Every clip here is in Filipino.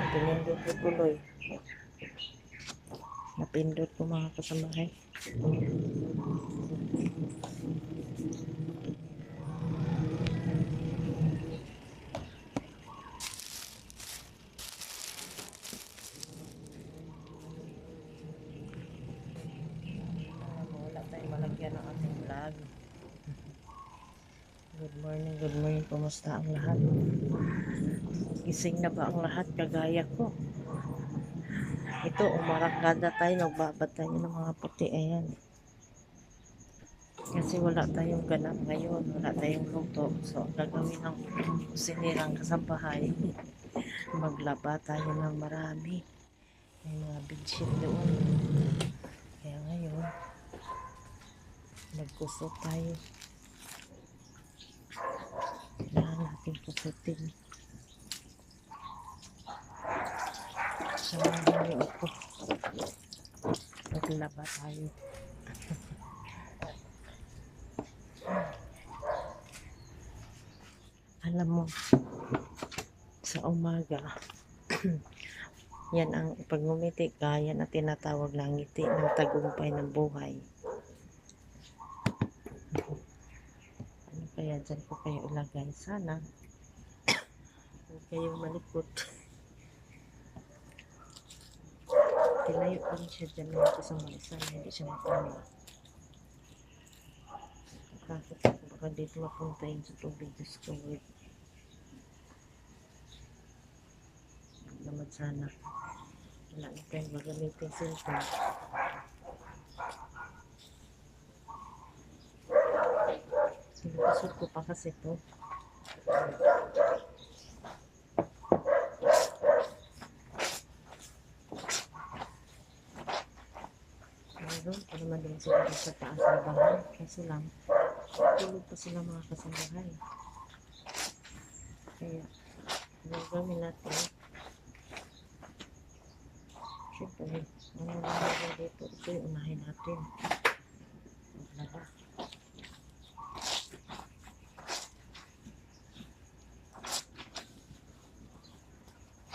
Pinindot ko tuloy. Napindot ko mga kasamahay. Wala tayong malagyan ng ating vlog. Good morning, kumusta ang lahat? Gising na ba ang lahat kagaya ko? Ito, umarangkada tayo, nagbabad tayo ng mga puti, ayan. Kasi wala tayong ganap ngayon, wala tayong luto. So, ang gagawin ng sinirang kasambahay, maglaba tayo ng marami. May mga bedsheet doon. Kaya ngayon, magkusot tayo. Kailangan natin kusutin. Samahan niyo ako. Maglaba tayo. Alam mo, sa umaga, yan ang pag ngumiti ka, yan ang tinatawag na ngiti ng tagumpay ng buhay. Ano kaya dyan ko kayo ilagay? Sana huwag kayong malikot. Tilayo pa rin siya dyan ng isang sana hindi siya matali. Bakit ako baka dito mapunta yun sa tubig discovered. Naman sana. Wala na tayong magamitin cellphone. Sinapasot ko pa kasi ito. Mayroon pa naman din sila sa taas ng bahay. Kasi lang, tulog pa sila mga kasambahay. Kaya, gagawin natin. Siyempre, ano naman dito? Ito yung unahin natin. Maglaba.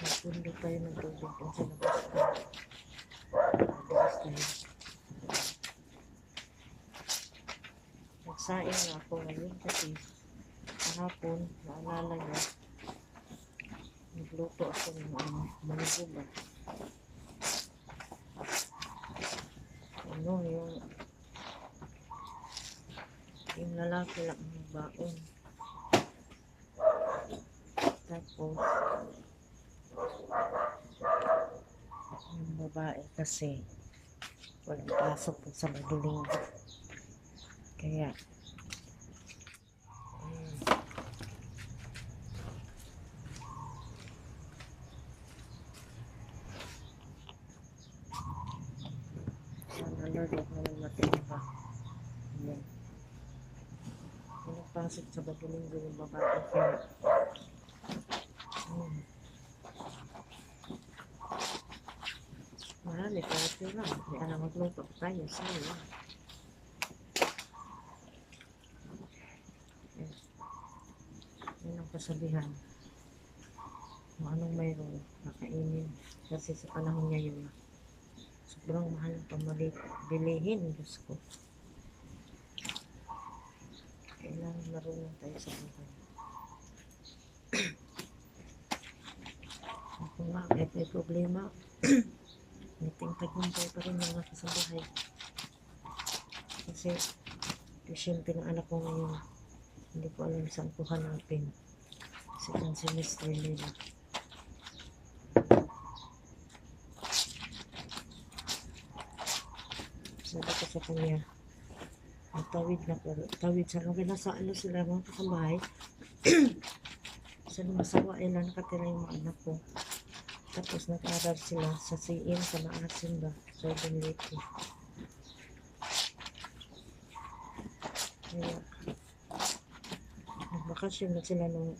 Magpundo tayo ng tubig kung sa labas ko. Madalas tayo. Nagsaing na ako ngayon kasi kahapon, naalala niya, nagluto ako ng manububad. Ano, yung lalaki lang ang baon. Tapos, yung babae kasi walang pasok po sa Linggo. Kaya, sana Lord, huwag naman matinda. Ayan. Walang pasok sa Linggo yung babae. Kaya, marami pa ito lang. Kaya na magluto tayo. Sayang. Yan ang kasabihan. Kung anong mayroon, nakainin. Kasi sa panahon ngayon, sobrang mahal ang pamalibilihin. Diyos ko. Kailangan marunong tayo sa buhay. Ako nga, may problema. May tagumpay pa rin mga kasambahay. Kasi, siyempre ng anak ko ngayon, hindi ko alam saan ko hanapin. Second semester nila. Sabi ko sa kanya, tawid sa nasa ano sila mga kasambahay. Sa masawa ilan nakatira yung mga anak ko. Tapos nag-aral sila sa CM sa Maasin ba? Southern Lake. Kaya, nagbakasyon na sila nung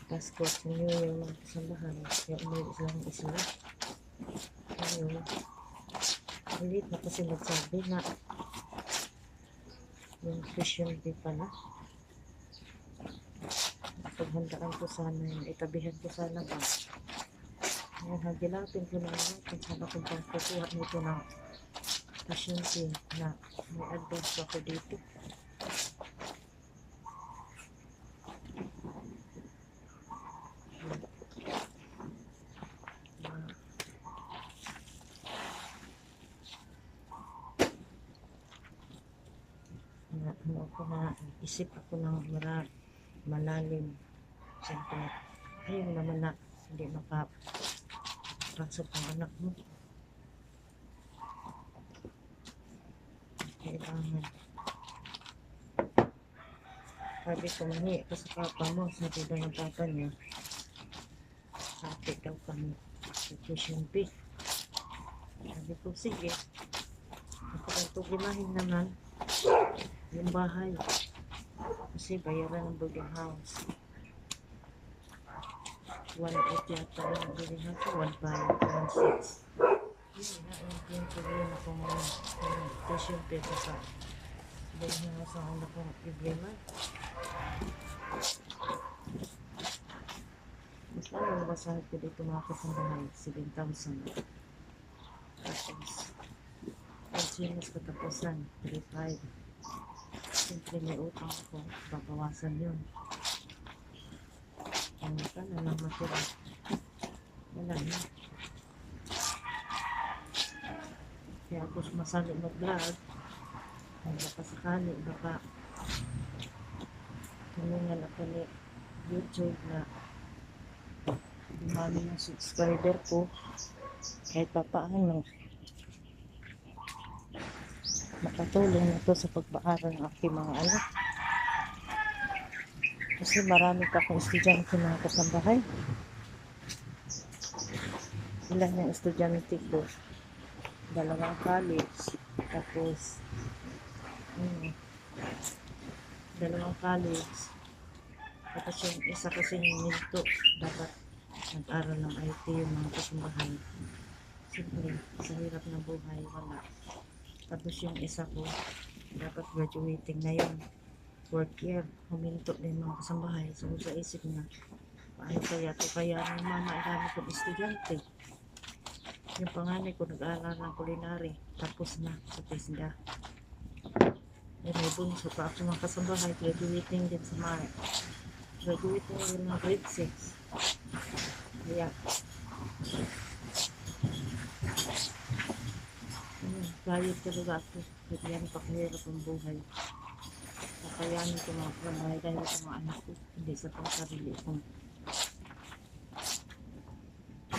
Pasko sa New Year mga kasambahan. Kaya umuwi sila ng isla. Ngayon, ulit na kasi nagsabi na yung tuition fee pala. paghandaan ko sana yun, itabihan ko sana ba. Ngayon, hagilapin ko na lang kung saan ako bang kukuha nito ng pasyente na may advance ako dito. Isip ako ng malalim. Siyempre, ayun naman na hindi makapasok ang anak mo. Kailangan. Sabi ko, mangi ka sa papa mo. Sabi daw ng papa niya, sabi daw kami sa tuition fee. Sabi ko, sige. Ako ang tugimahin naman yung bahay. Kasi bayaran ng boarding house. 1.8 yata yung boarding house. 1.5, 1.6. Yun na, yung problema ko mga tuition fee ko sa boarding house ang anak kong problema. Mas ano ang basahin ko dito mga kasambahay? 7,000. Tapos, pensionis katapusan, 3,500. Siyempre may utang ako, babawasan yun. Ano ka na lang matira? Wala na. Kaya ako sumasali mag-vlog. Baka sakali, baka tulungan ako ni YouTube na dumami yung subscriber ko. Kahit papaano. Makatulong na ito sa pagpaaral ng aking mga anak. Kasi marami pa akong estudyante mga kasambahay. Ilan yung estudyante ko? 2 college. Tapos, 2 college. Tapos yung isa kasi minto. Dapat nag-aral ng IT yung mga kasambahay. Siyempre, sa hirap ng buhay, wala. Tapos yung isa ko, dapat graduating na yun. 4th year, huminto din mga kasambahay. So sa isip niya, paano kaya ito? Kaya ng mama, dami kong estudyante. Yung panganay ko, nag-aaral ng culinary. Tapos na sa TESDA. May bunso pa ako mga kasambahay. Graduating din sa mga graduating din ng grade 6. Kaya, gayod talaga ako. Bigyan pa kahirap ang buhay. Kakayanin ko mga kasambahay dahil sa mga anak ko. Hindi sa pangsarili ko.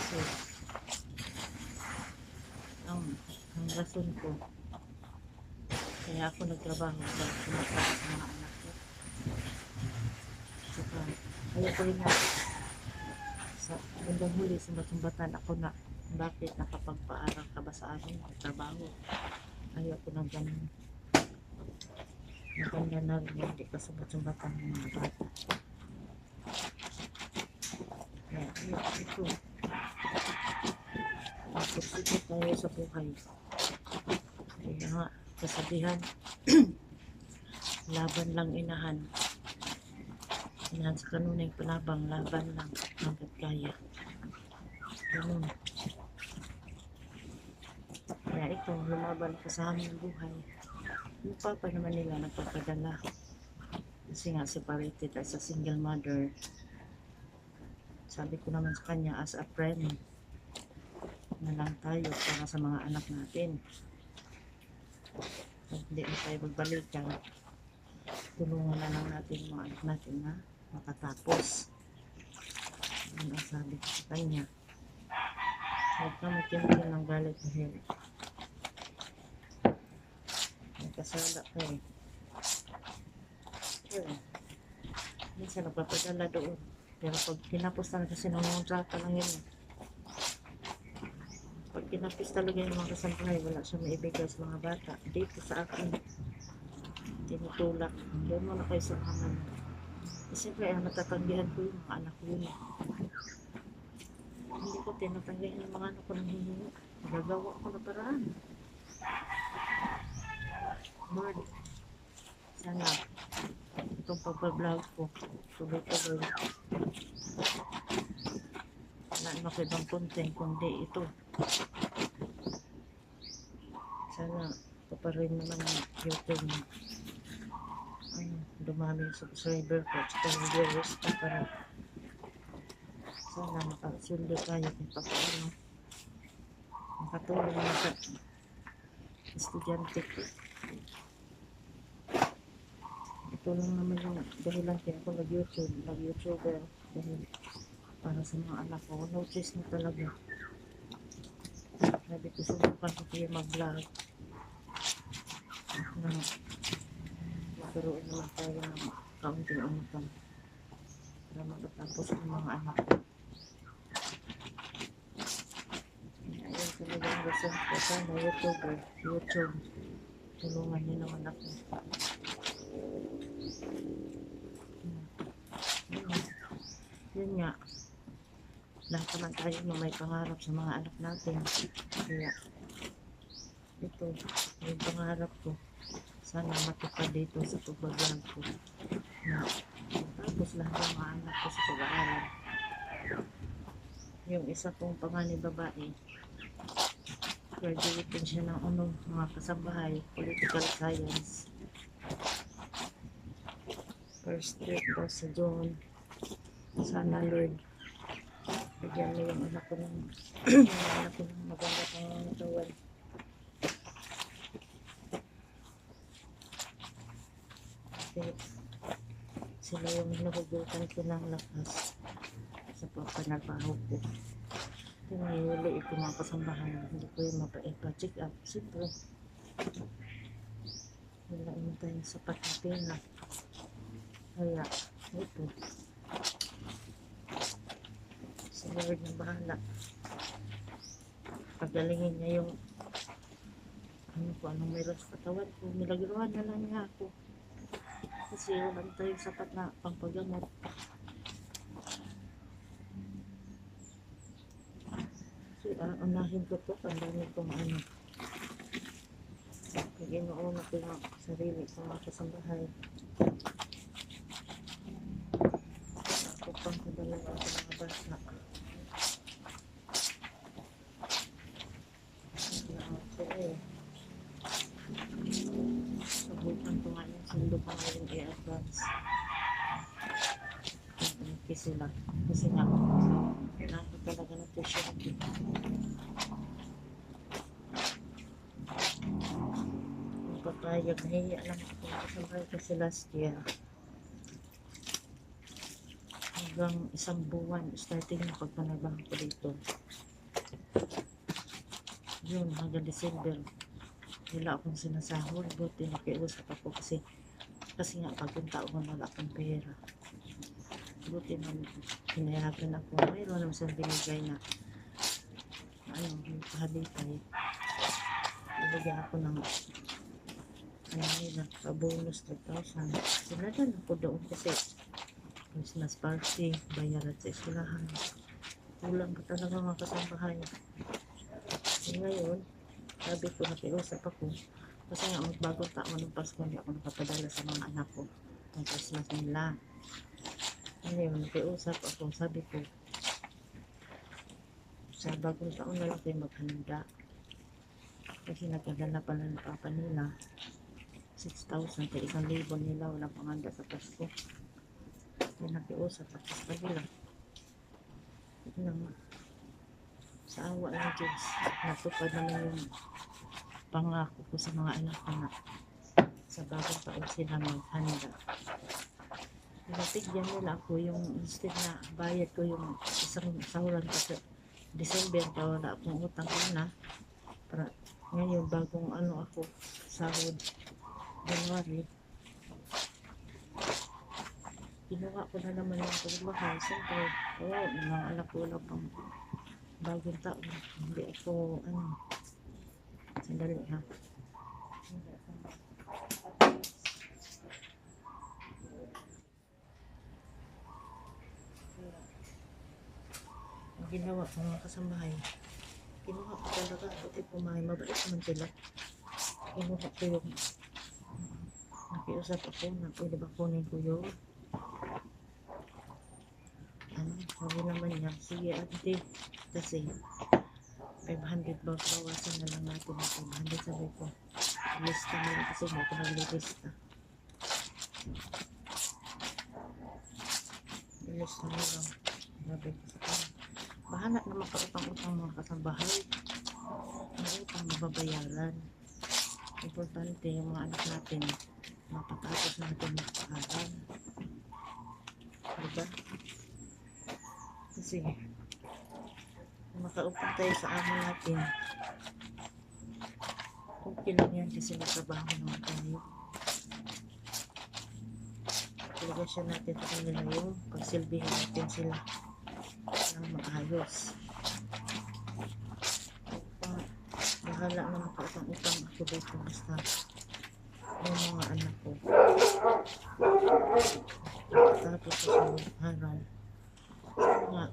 So, ang rason ko, kaya ako nagtrabaho dahil sumasama sa mga anak ko. Saka, kaya ko rin na sa bandang huli, sumbatan ako na bakit nakapagpaaral ka ba sa amin trabaho. Ayaw ko ng ganun. Maganda na rin hindi ka sumbatan ng mga bata. Kaya, ito. Pagsisikip tayo sa buhay. Kaya nga, kasabihan, laban lang inahan. Inahan sa kanunay palabang, laban lang hanggat kaya. Ganun. Kaya ito, lumaban ko sa aming buhay. Yung papa naman nila nagpapadala. Kasi nga separated as a single mother. Sabi ko naman sa kanya, as a friend, na lang tayo para sa mga anak natin. Pag hindi na tayo magbalikan, tulungan na lang natin mga anak natin na makatapos. Yun ang sabi ko sa kanya. Huwag ka magkimkin ng galit dahil nagkasala ka eh. Yun. Minsan nagpapadala doon. Pero pag tinapos talaga sinungontrata lang yun. Pag tinapos talaga yung mga kasambahay, wala siya maibigay sa mga bata. Dito sa akin, tinutulak. Doon mo na kayo sa kaman. Siyempre, matatanggihan ko yung mga anak ko yun. Hindi ko tinatanggihan yung mga anak ko nang hihingi. Magagawa ko na paraan. Lord, sana itong pagbablog ko. Tuloy-tuloy. Wala naman ko ibang content kundi ito. Sana ito pa rin naman ang YouTube na dumami yung subscriber ko at yung viewers ko para sana makasuldo tayo kung paano makatulong na sa estudyante ko. Ito lang naman yung dahilan kaya ako nag-YouTuber dahil para sa mga anak ko. No choice na talaga. Sabi ko subukan ko kayo mag-vlog na magkaroon naman tayo ng kaunting income para matatapos ang mga anak ko. Ayun talaga ang gusto ko sana YouTube. Tulungan niyo naman ako. Yun nga. Lahat naman tayo na may pangarap sa mga anak natin. Kaya ito, yung pangarap ko. Sana matupad dito sa pagbablog ko. Na tapos lahat ng mga anak ko sa pag-aaral. Yung isa kong panganay babae, graduate din siya ng mga kasambahay, political science. First grade daw sa June. Sana Lord, bigyan mo yung anak ko ng maganda pang katawan. Kasi sila yung nagugutan ko ng lakas sa pagpanagbaho ko. Pinahili ito mga kasambahan. Hindi ko yung mapa-check up. Siyempre, wala naman tayong sapat na pera. Kaya, ito. Si Lord na bahala. Pagalingin niya yung anong meron sa katawan ko. Milagruhan na lang niya ako. Kasi wala tayong sapat na pangpagamot. So, unahin ko po. Ang dami kong Pag-inuuna ko yung sarili sa mga kasambahay. Ako pang kadalawa sa mga bata. Sabutan ko nga yung sundo pa ngayon i-advance. Kasi nga, kailangan ko talaga ng tuition. Yung papayag, nahiya lang ako kasambahay kasi last year. Hanggang isang buwan, starting yung pagpanabahan ko dito. Yun, hanggang December. Wala akong sinasahod. Buti nakiusap ako kasi nga pagpunta ako wala akong pera. Buti na hinayagan ako. Mayroon naman siyang binigay na yung kahalitay. Ibigay ako ng bonus 3,000. Sinadan ako doon kasi Christmas party, bayaran sa eskwelahan. Kulang ka talaga mga kasambahay. Ngayon, sabi ko nakiusap ako kasi nga magbagong taon ng Pasko hindi ako nakapadala sa mga anak ko ng Christmas nila. Ngayon, nakiusap ako, sabi ko sa bagong taon na lang kayo maghanda kasi nagpadala pala ng papa nila 6,000 kaya 1,000 nila walang panganda sa Pasko. Kaya nakiusap ako sa kanila sa awa ng Diyos, natupad naman yung pangako ko sa mga anak ko na sa bagong taon sila maghanda. Pinatigyan nila ako yung instead na bayad ko yung isang sahuran kasi December pa wala akong utang ko na para ngayon bagong ako sahod January ginawa ko na naman yung pagbahay. Siyempre mga anak ko wala pang bagong taon. Hindi ako, sandali ha. Ang ginawa ko mga kasambahay, ginawa ko talaga, pati pumahay, mabait naman sila. Ginawa ko yung nakiusap ako na pwede ba kunin ko yun. Sabi naman niya, sige ate, kasi 500 bawasan na lang natin ng 500. Sabi ko, lista na lang kasi hindi ko naglilista. Ilista na lang. Sabi ko sa kanya, bahala na makautang-utang mga kasambahay. Ang utang mababayaran. Importante yung mga anak natin, mapatapos natin mag-aaral. Diba? Kasi makautang tayo sa amo natin, okay lang yan kasi nagtrabaho naman tayo. Obligasyon natin sa kanila yung pagsilbihin natin sila ng maayos. Bahala na makautang-utang ako dito basta yung mga anak ko tapos sa sunod araw nga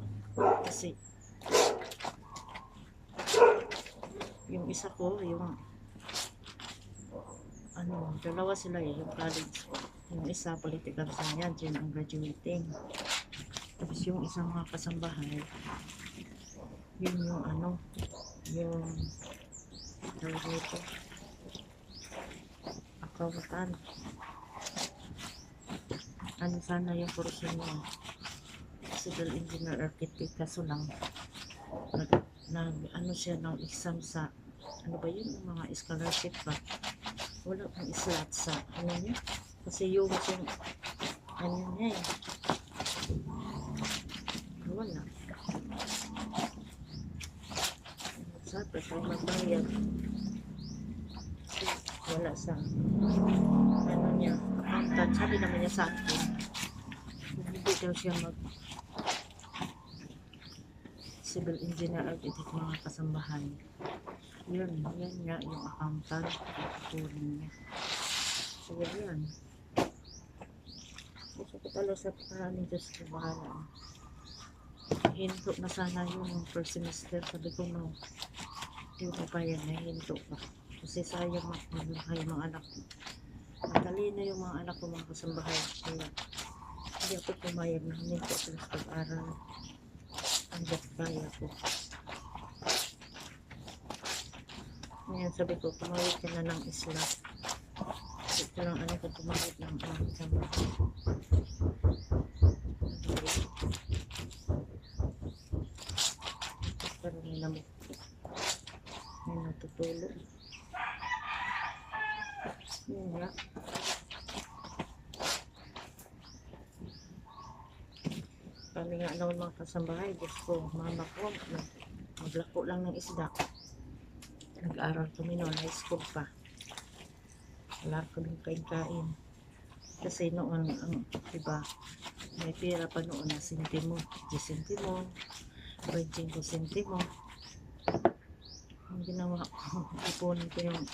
kasi yung isa ko yung dalawa sila yung college, yung isa political science, yun ang graduating, tapos yung isang mga kasambahay yun yung tawag nito accountant. Sana yung portion mo civil engineer architect, kaso lang siya ng exam sa ba yun, yung mga scholarship ba, wala pang slot sa niya kasi yung niya wala. Sabi tayo magbayad kasi wala sa niya accountant. Sabi naman niya sa akin hindi daw siya mag civil engineer architect mga kasambahay. Yan nga yung accountant tuturin niya. So yan, gusto ko talaga sa paraning Diyos ko, bahala. Hinto na sana yung first semester. Sabi ko no, hindi ko papayag na hinto pa kasi sayang magbuhay yung mga anak ko. Matalino yung mga anak ko mga kasambahay, kaya hindi ako pumayag na huminto sila sa pag-aral hanggat kaya ko. Ngayon sabi ko, tumawid ka na ng isla. Ito lang ko tumawid ng kasambahay. Parang may natutulog. Yun nga. Kami nga naman mga kasambahay, Diyos ko, mama ko, maglako lang ng isda. Nag-aral kami noon, high school pa. Wala kaming kain-kain. Kasi noon, diba, may pera pa noon na sentimo, 10 sentimo, 25 sentimo. Ang ginawa ko, ipunin ko yung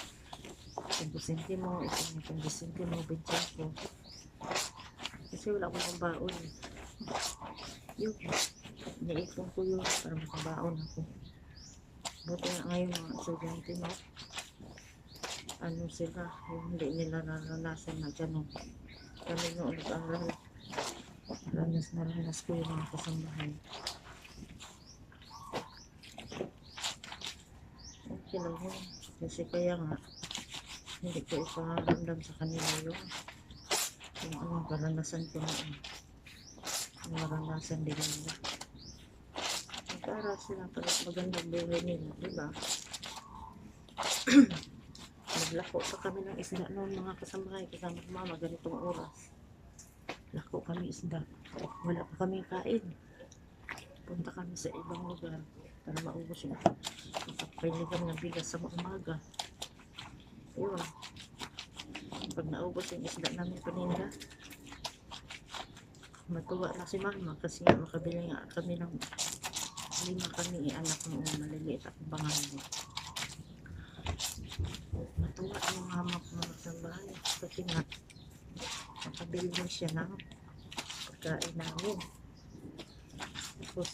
5 sentimo, ipunin ko yung 10 sentimo, 25. Kasi wala akong baon. Yun, naipon ko yun para makabaon ako. Buti nga ngayon mga estudyante mo, sila, yung hindi nila naranasan na dyan. Kami noon nag-aral, ranas ko yung mga kasambahay. Okay lang yun, kasi kaya nga, hindi ko iparamdam sa kanila yung karanasan ko noon. Yung maranasan din nila. Nag-aaral sila para magandang buhay nila, diba? Naglako pa kami ng isda noon mga kasambahay, kasama ko mama ganitong oras. Lako kami isda. Wala pa kami kain. Punta kami sa ibang lugar para maubos yung kapiligan ng bigas sa umaga. Yun. Pag naubos yung isda namin paninda, matuwa na si mama kasi makabili nga kami ng 5 kami anak mo, maliliit akong pangalan. Matuwa yung mama ko sa bahay kasi nga makabili mo siya ng pagkain namin. Tapos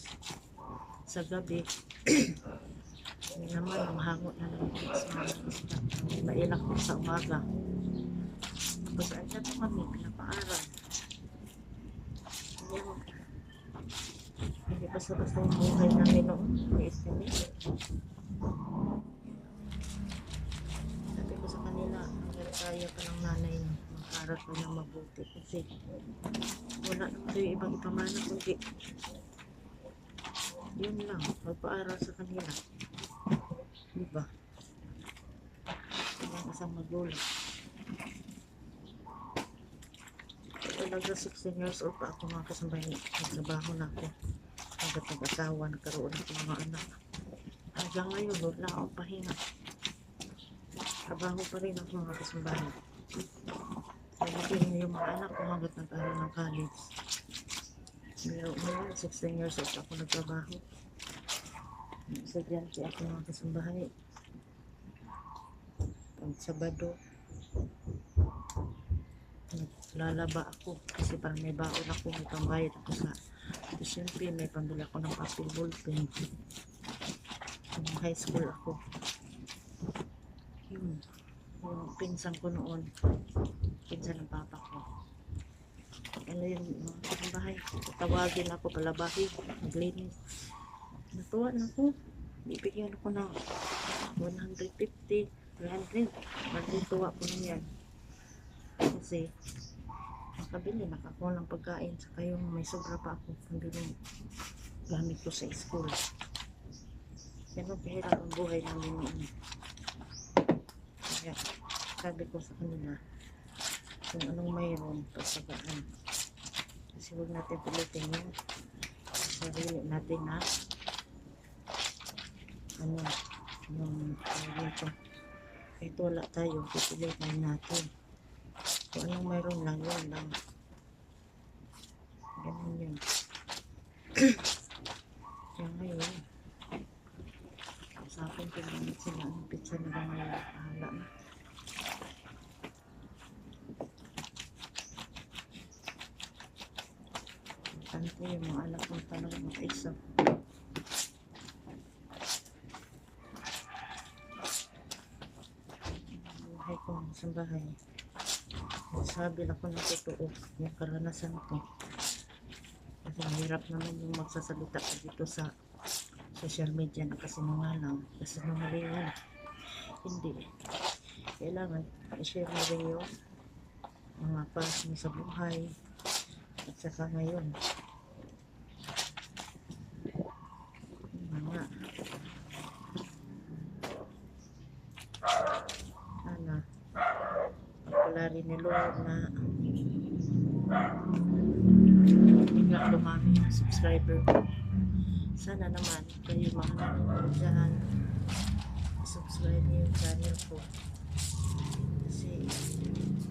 sa gabi yun naman, mahangot na naman sa mga isda. Mailak ko sa umaga. Pag-anda to kami, pinapaaral. Hindi basta-basta yung buhay namin noon. I-estimate. Sabi ko sa kanila, hanggang kaya pa ng nanay na mag-aral ka na mabuti. Kasi wala naman kayo ibang ipamana kundi yun lang, magpaaral sa kanila. Diba? Ang isang magulang. Talaga 16 years old pa ako mga kasambay. Nagtrabaho na ako. Hanggat nag-asawa, nagkaroon ako ng mga anak. Hanggang ngayon, wala akong pahinga. Trabaho pa rin ako mga kasambay. Pagdating yung mga anak ko hanggat nag-aral ng college. Pero ngayon, 16 years old ako nagtrabaho. Estudyante ako mga kasambahay. Pag Sabado, naglalaba ako kasi parang may baon ako, may pambayad ako sa siyempre may pambili ako ng papel ballpen. Nung high school ako, yun, yung pinsan ko noon, pinsan ng papa ko, ano yun, mga kasambahay, tawagin ako, palabahin, maglinis. Natuwa na ako, bibigyan ako ng 150, 300, magtutuwa ko na yan. Kasi makabili, nakakuha ng pagkain, saka yung may sobra pa ako pambili gamit ko sa school. Ganun kahirap ang buhay namin noon. Kaya sabi ko sa kanila, kung anong mayroon, pagsagaan. Kasi huwag natin pilitin yung sarili natin na ano, yung ito. Kahit wala tayo, pipilitin natin. Kung anong mayroon lang, yun lang. Ganun yun. Kaya ngayon, sa akin pinamit sila ang pizza nila ngayon. Pahala na. Tante, yung mga anak kong talaga mag-isa. Buhay ko sa bahay. Sabi lang ko ng totoo yung karanasan ko. Kasi mahirap naman yung magsasalita ka dito sa social media na kasinungalang. Kasinungalingan. Hindi. Kailangan i-share mo rin yung mga past mo sa buhay. At saka ngayon. Mga wala rin ni Lord na biglang dumami yung subscriber ko. Sana naman kayo mga nanonood dyan, subscribe niyo yung channel ko kasi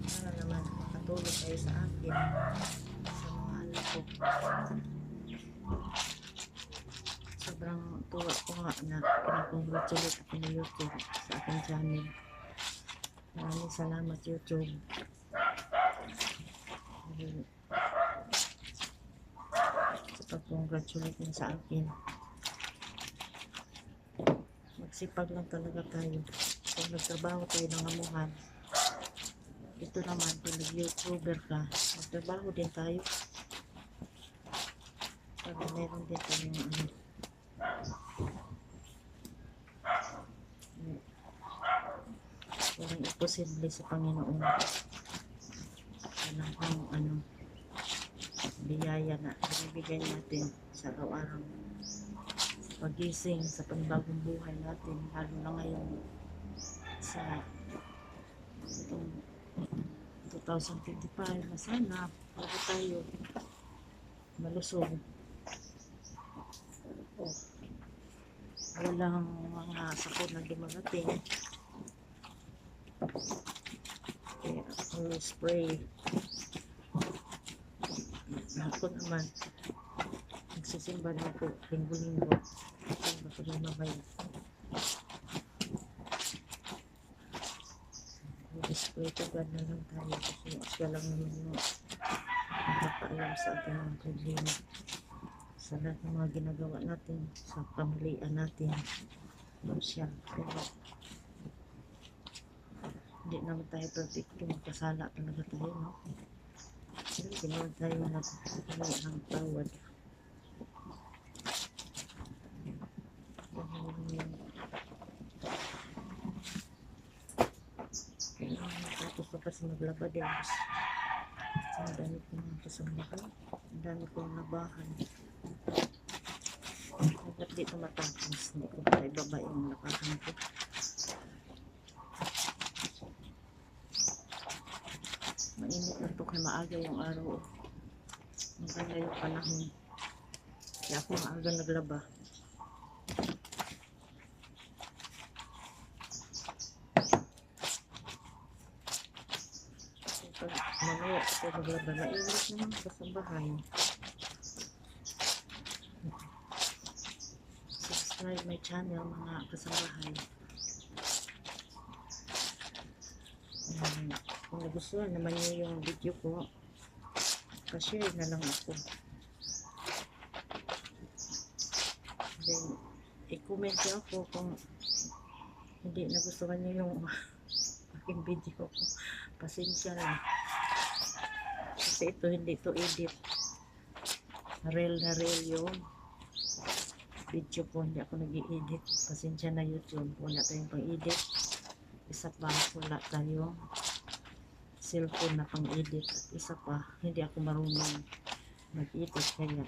sana naman makatulong kayo sa akin, sa mga anak ko. Sobrang tuwa ko nga na pinag-congratulate ako ni YouTube sa aking channel. Maraming salamat YouTube. Sa pag-congratulate niyo sa akin. Magsipag lang talaga tayo. Kung nagtrabaho tayo ng amuhan, ito naman kung nag-YouTuber ka, magtrabaho din tayo. Para meron din tayo yung ano. Walang imposible sa Panginoon. Walang kung ano, biyaya na binibigay natin sa araw-araw. Pagising sa panibagong buhay natin, lalo na ngayon sa itong 2025, na sana para tayo malusog. Walang mga sakot na dumarating. Kaya always pray. Ako naman, nagsisimba na ako linggo-linggo. Simba ko na mabaya. Pray to God na lang tayo kasi siya lang naman yung nakakaalam sa ating mga problema. Sa lahat ng mga ginagawa natin, sa pamilian natin, siya. Pero hindi hindi naman tayo perfecto, magkasala talaga tayo, no? Hindi naman tayo ng tawad. Tapos pa kasi maglaba din. Ang dami ko mga kasambahan. Ang dami kong labahan. Hanggat dito matapos, hindi ko pa ibaba yung labahan ko. Mainit na ito kaya maaga yung araw. Maganda yung panahon. Kaya ako maaga naglaba. Mamaya ako maglaba. Mainit naman kasambahan. Subscribe my channel mga kasambahan. Kung nagustuhan naman niyo yung video ko, pa-share na lang ako. Then, i-comment niyo ako kung hindi nagustuhan niyo yung aking video ko. Pasensya lang. Kasi ito, hindi ito edit. Real na real yung video ko. Hindi ako nag-i-edit. Pasensya na YouTube. Wala tayong pang-edit. Isa pa, wala tayong cellphone na pang-edit. At isa pa, hindi ako marunong mag-edit. Kaya,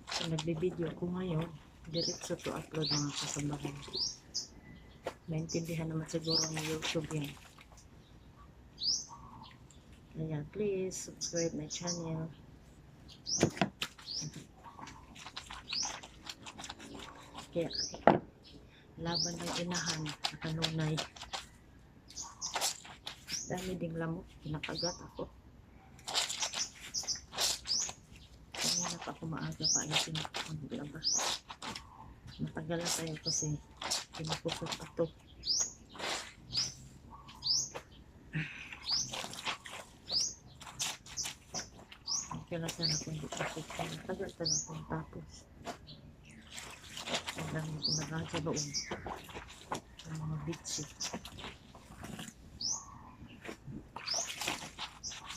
kung nagbe-video ako ngayon, diretso to upload mga kasambahan. Maintindihan naman siguro ng YouTube yan. Kaya, please, subscribe my channel. Kaya, laban ng inahan at kanunay. Dami ding lamok, pinakagat ako. Kanina pa ako maaga pa ayusin ako maglaba. Matagal na tayo kasi pinapusot pa ito. Okay lang sana kung hindi pasok. Matagal ka na kung tapos. Ang dami ko nagkakabaon. Ang mga bedsheet.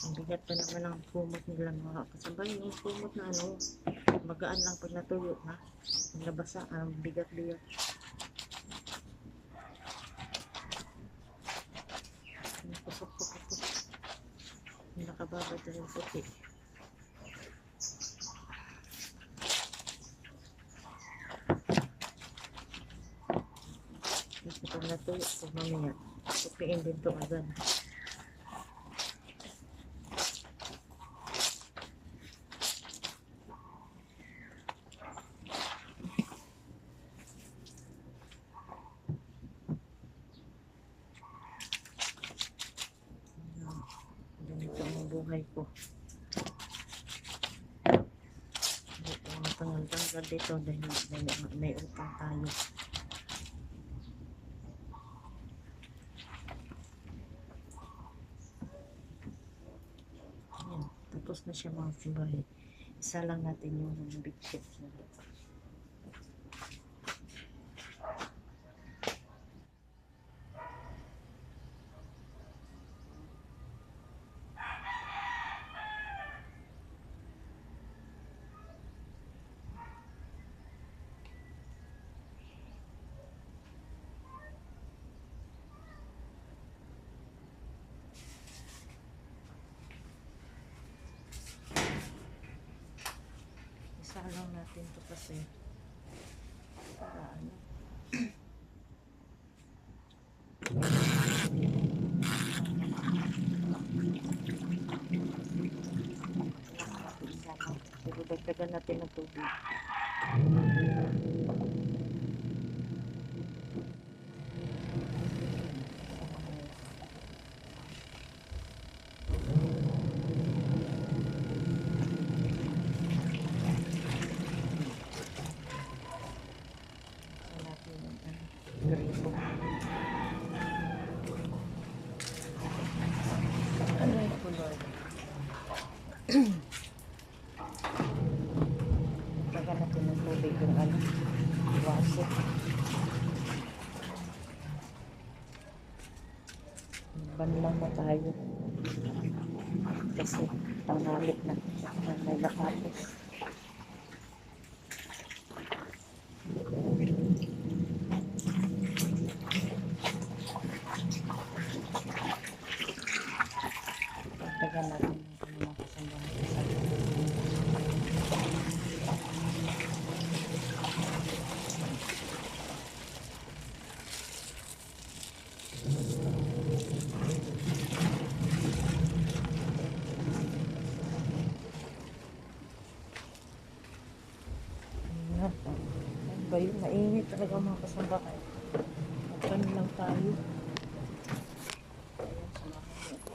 Ang bigat pa naman ang kumot nila mga kasabay. Yung kumot na ano, magaan lang pag natuyo ha. Ang nabasa, ang bigat-bigat. Pusok-pusok ito. Nakababad na yung puti. Pag natuyo, pag mamaya, pupiin din ito agad. Ganito ang buhay ko. Hindi ko matanggal-tanggal dito dahil may utang tayo. Ayan, tapos na siya mga simbahe. Isa lang natin yung big sheet na. Isa lang natin to kasi para ano. Pero dagdagan natin ng tubig. Gripo. Aray ko, Lord. Tagal natin ng tubig yung ano, waso. Magbanlaw na tayo. Kasi tanghali na. May nakapos. Pagdagan natin ng kanilang kasambahan sa Ayan. Ano ba yun? Mainit talaga mga kasambahan. Magpan lang tayo. Ayan, samahan niyo.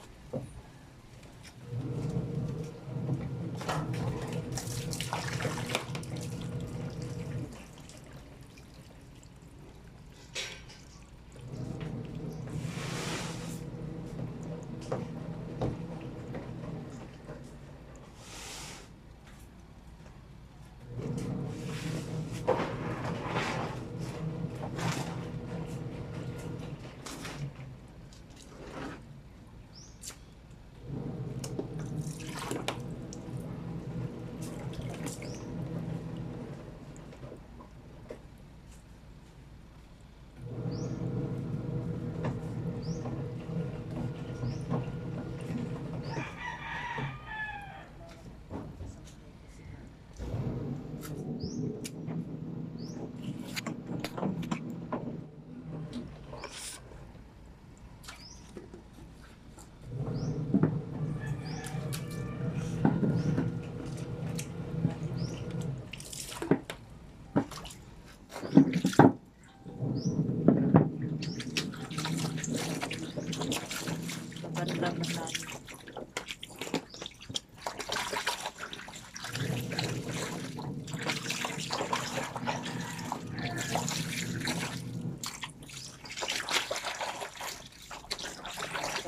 Magbanlaw na tayo.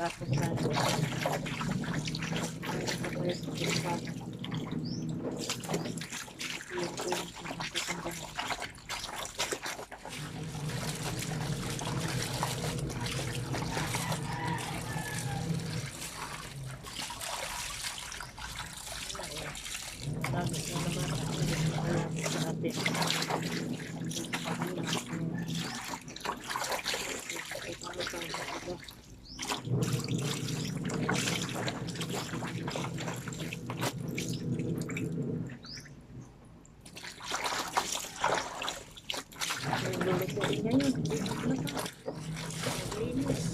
Tapos tayo. Mayroon pa tayo sa pinagbago. Ayan po yung kasambahan. Tapos na naman sa atin. Lulutuin niya yun. Maglinis.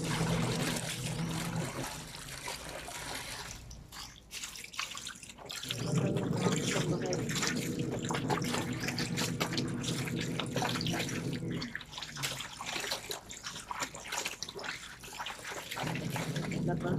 Laba.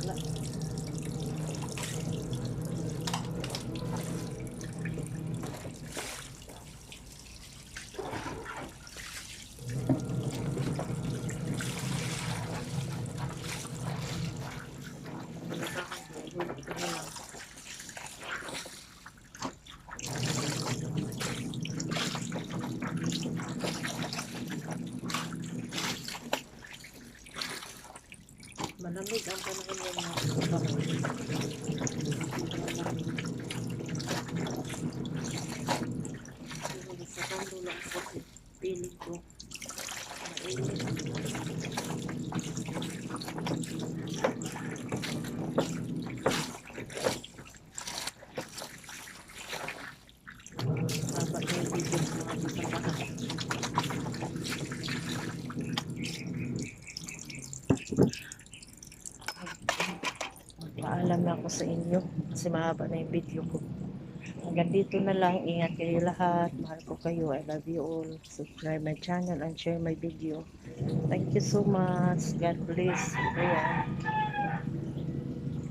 Wala. Huli ko na lang. Malamig ang panahon ng mga sa kando lang kasi piling ko mainit. Haba na yung video ng mga kasambahay. Paalam na ako sa inyo kasi mahaba na yung video ko. Hanggang dito na lang. Ingat kayo lahat. Mahal ko kayo. I love you all. Subscribe my channel and share my video. Thank you so much. God bless everyone.